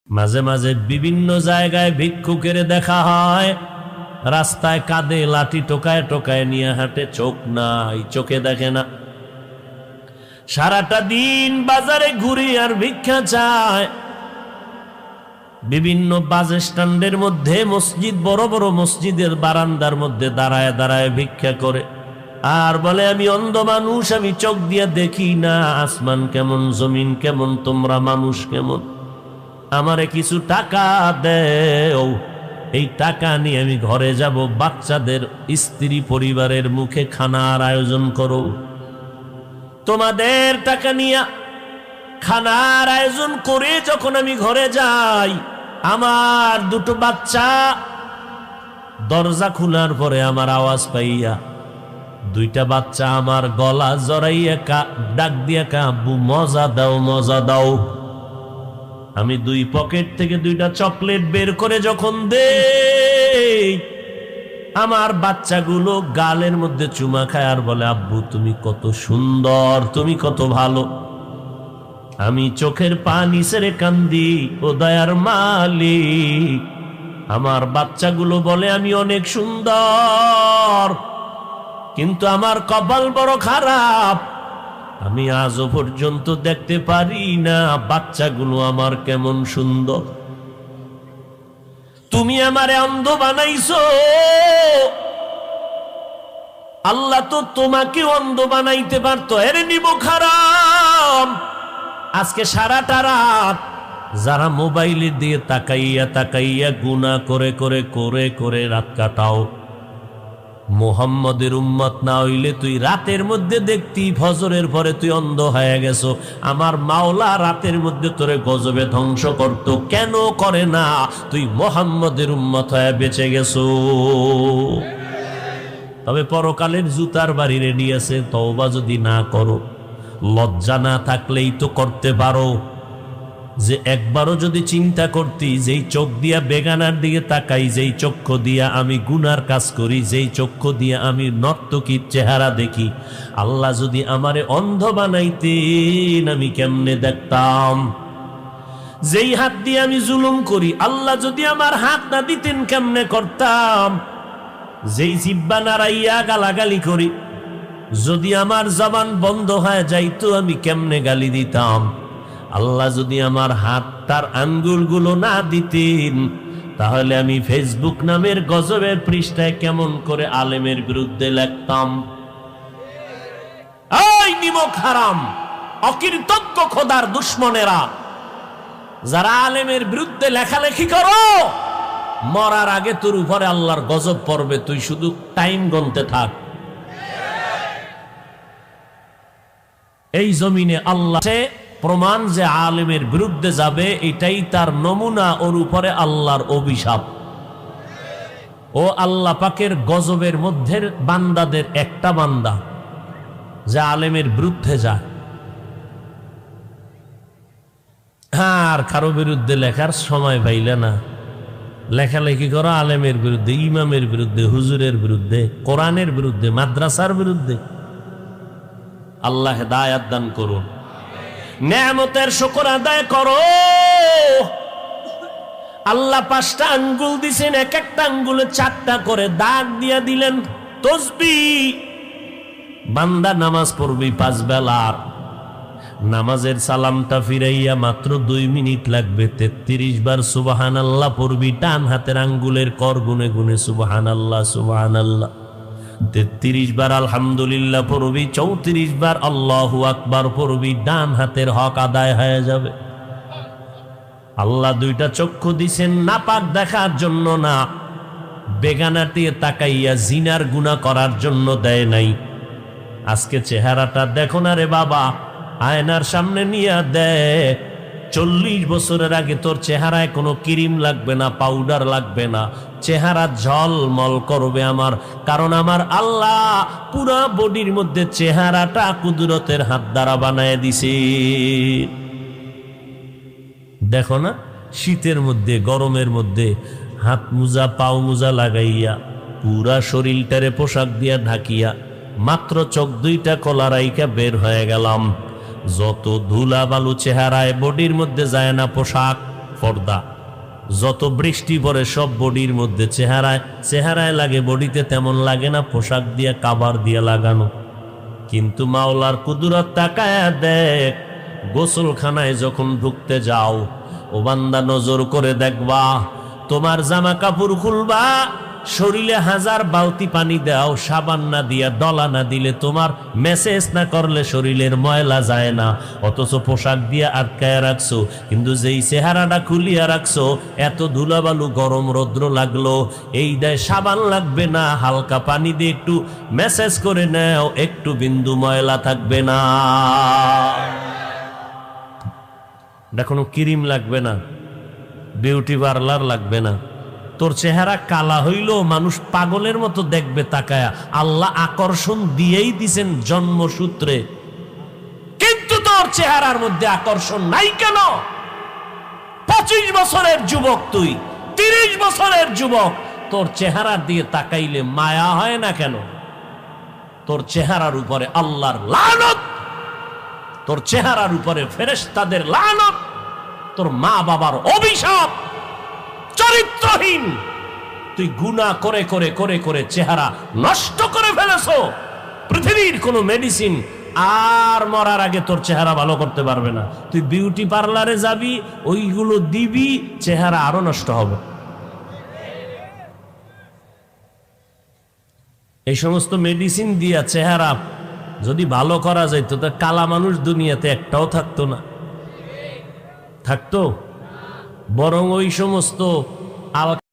মাঝে মাঝে বিভিন্ন জায়গায় ভিক্ষুকের দেখা হয়, রাস্তায় কাঁধে লাঠি টোকায় টোকায় নিয়ে হাঁটে, চোখ নাই, চোখে দেখে না। সারাটা দিন বাজারে ঘুরি আর ভিক্ষা চায়। বিভিন্ন বাস স্ট্যান্ডের মধ্যে, মসজিদ, বড় বড় মসজিদের বারান্দার মধ্যে দাঁড়ায় দাঁড়ায় ভিক্ষা করে আর বলে, আমি অন্ধ মানুষ, আমি চোখ দিয়ে দেখি না, আসমান কেমন, জমিন কেমন, তোমরা মানুষ কেমন, আমারে কিছু টাকা দেও, এই টাকা নিয়ে আমি ঘরে যাব, বাচ্চাদের, স্ত্রী পরিবারের মুখে খানার আয়োজন করো। তোমাদের টাকা নিয়ে খানার আয়োজন করে যখন আমি ঘরে যাই, আমার দুটো বাচ্চা দরজা খোলার পরে আমার আওয়াজ পাইয়া দুইটা বাচ্চা আমার গলা জড়াইয়া ডাক দিয়া কা, আব্বু মজা দাও, মজা দাও। আমি দুই পকেট থেকে দুইটা চকলেট বের করে যখন দেই, আমার বাচ্চাগুলো গালের মধ্যে চুমা খায় আর বলে, আব্বু তুমি কত সুন্দর, তুমি কত ভালো। আমি চোখের পানি ছেড়ে কান্দি, ও দয়ার মালিক, আমার বাচ্চাগুলো বলে আমি অনেক সুন্দর, কিন্তু আমার কপাল বড় খারাপ, আমি আজও পর্যন্ত দেখতে পারি না বাচ্চাগুলো আমার কেমন সুন্দর। তুমি আমারে অন্ধ বানাইছো, আল্লাহ তো তোমাকে অন্ধ বানাইতে পারতো, এর নিব খারাপ। আজকে সারাটা রাত যারা মোবাইলের দিয়ে তাকাইয়া তাকাইয়া গুনাহ করে করে করে করে রাত কাটাও, মুহাম্মদের উম্মত না হইলে তুই রাতের মধ্যে দেখতি, ফজরের পরে তুই অন্ধ হয়ে গেছো। আমার মাওলা রাতের মধ্যে তোরে গজবে ধ্বংস করত, কেন করে না? তুই মুহাম্মদের উম্মত হয়ে বেঁচে গেছো। তবে পরকালের জুতার বাড়ি রেডি আছে, তওবা যদি না করো, লজ্জা না থাকলেই তো করতে পারো যে একবারও যদি চিন্তা করতি, যেই চোখ দিয়া বেগানার দিকে তাকাই, যেই চক্ষু দিয়া আমি গুনার কাজ করি, যেই চক্ষু দিয়া আমি নর্তকীর চেহারা দেখি, আল্লাহ যদি আমারে অন্ধ বানাইতেন আমি কেমনে দেখতাম? যেই হাত দিয়ে আমি জুলুম করি, আল্লাহ যদি আমার হাত না দিতেন কেমনে করতাম? যেই জিহ্বা নাড়াইয়া গালাগালি করি, যদি আমার জবান বন্ধ হয়ে যাইতো আমি কেমনে গালি দিতাম? আল্লাহ যদি আমার হাত, তার আঙ্গুলগুলো না দিতেন, তাহলে আমি ফেসবুক নামের গজবের পৃষ্ঠায় কেমন করে আলেমের বিরুদ্ধে লিখতাম? এই নিমক হারাম, অকৃতজ্ঞ খোদার দুশ্মনেরা, যারা আলেমের বিরুদ্ধে লেখালেখি করো, মরার আগে তোর উপরে আল্লাহর গজব পড়বে, তুই শুধু টাইম গুনতে থাক। এই জমিনে আল্লাহ প্রমাণ যে আলেমের বিরুদ্ধে যাবে, এটাই তার নমুনা, ওর উপরে আল্লাহর অভিশাপ। ও আল্লাহ পাকের গজবের মধ্যে বান্দাদের একটা বান্দা যে আলেমের বিরুদ্ধে যায়। আর কারো বিরুদ্ধে লেখার সময় পাইলে না, লেখালেখি করো আলেমের বিরুদ্ধে, ইমামের বিরুদ্ধে, হুজুরের বিরুদ্ধে, কোরআনের বিরুদ্ধে, মাদ্রাসার বিরুদ্ধে। আল্লাহ হেদায়েত দান করুন। নেয়ামতের শুকর আদায় করো। আল্লাহ 5টা আঙ্গুল দিছেন, এক একটা আঙ্গুলে 4টা করে দাগ দিয়া দিলেন তসবিহ। বান্দা নামাজ পড়বি 5 বেলার, নামাজের সালামটা ফিরাইয়া মাত্র 2 মিনিট লাগবে। 33 বার সুবহানাল্লাহ পড়বি, ডান হাতের আঙ্গুলের কর গুনে গুনে সুবহানাল্লাহ সুবহানাল্লাহ। 33 বার আলহামদুলিল্লাহ পড়বি, 34 বার আল্লাহু আকবার পড়বি, ডান হাতের হক আদায় হয়ে যাবে। আল্লাহ 2টা চক্ষু দিছেন নাপাক দেখার জন্য না, বেগানাটিয়ে তাকাইয়া জিনার গুনাহ করার জন্য দেয় নাই। আজকে চেহারাটা দেখো না রে বাবা, আয়নার সামনে নিয়ে দেখ। 40 বছরের আগে তোর চেহারায় কোনো ক্রিম লাগবে না, পাউডার লাগবে না, চেহারা ঝলমল করবে আমার, কারণ আমার আল্লাহ পুরা বডির মধ্যে চেহারাটা কুদরতের হাত দ্বারা বানায় দিছে। দেখো না, শীতের মধ্যে, গরমের মধ্যে হাত মোজা, পাও মোজা লাগাইয়া পুরা শরীরটারে পোশাক দিয়া ঢাকিয়া মাত্র চোখ 2টা কলা রাইকা বের হয়ে গেলাম। যত ধুলা বালু চেহারায় বডির মধ্যে যায় না, পোশাক পর্দা। যত বৃষ্টি পড়ে সব বডির মধ্যে, চেহারায় লাগে, বডিতে তেমন লাগে না, পোশাক দিয়ে কাবার দিয়ে লাগানো। কিন্তু মাওলার কুদরত তাকায়া দেখ, গোসলখানায় যখন ঢুকতে যাও, ও বান্দা নজর করে দেখবা, তোমার জামা কাপড় খুলবা, শরীরে 1000 বালতি পানি দাও, সাবান না দিয়া ডলা না দিলে, তোমার মেসেজ না করলে শরীরের ময়লা যায় না, অথচ পোশাক দিয়ে আটকায় রাখছো। কিন্তু যেই চেহারাটা খুলিয়া রাখছো, এত ধুলাবালু গরম রৌদ্র লাগলো, এই দেয় সাবান লাগবে না, হালকা পানি দিয়ে একটু মেসেজ করে নাও, একটু বিন্দু ময়লা থাকবে না। এটা কোনো ক্রিম লাগবে না, বিউটি পার্লার লাগবে না। তোর চেহারা কালা হইল, মানুষ পাগলের মতো দেখবে তাকায়া, আল্লাহ আকর্ষণ দিয়েই দিছেন জন্মসূত্রে। কিন্তু তোর চেহারার মধ্যে আকর্ষণ নাই কেন? 25 বছরের যুবক তুই, 30 বছরের যুবক, তোর চেহারার দিয়ে তাকাইলে মায়া হয় না কেন? তোর চেহারার উপরে আল্লাহর লানত, তোর চেহারার উপরে ফেরেশতাদের লানত, তোর মা বাবার অভিশাপ। চরিত্রহীন তুই, গুনাহ করে করে করে করে চেহারা নষ্ট করে ফেলেছো। পৃথিবীর কোনো মেডিসিন আর মরার আগে তোর চেহারা ভালো করতে পারবে না। তুই বিউটি পার্লারে যাবি, ওইগুলো দিবি, চেহারা আরো নষ্ট হবে। এই সমস্ত মেডিসিন দিয়া চেহারা যদি ভালো করা যাইতো, তা কালা মানুষ দুনিয়াতে একটাও থাকতো না। থাকতো? বরং ওই সমস্ত আল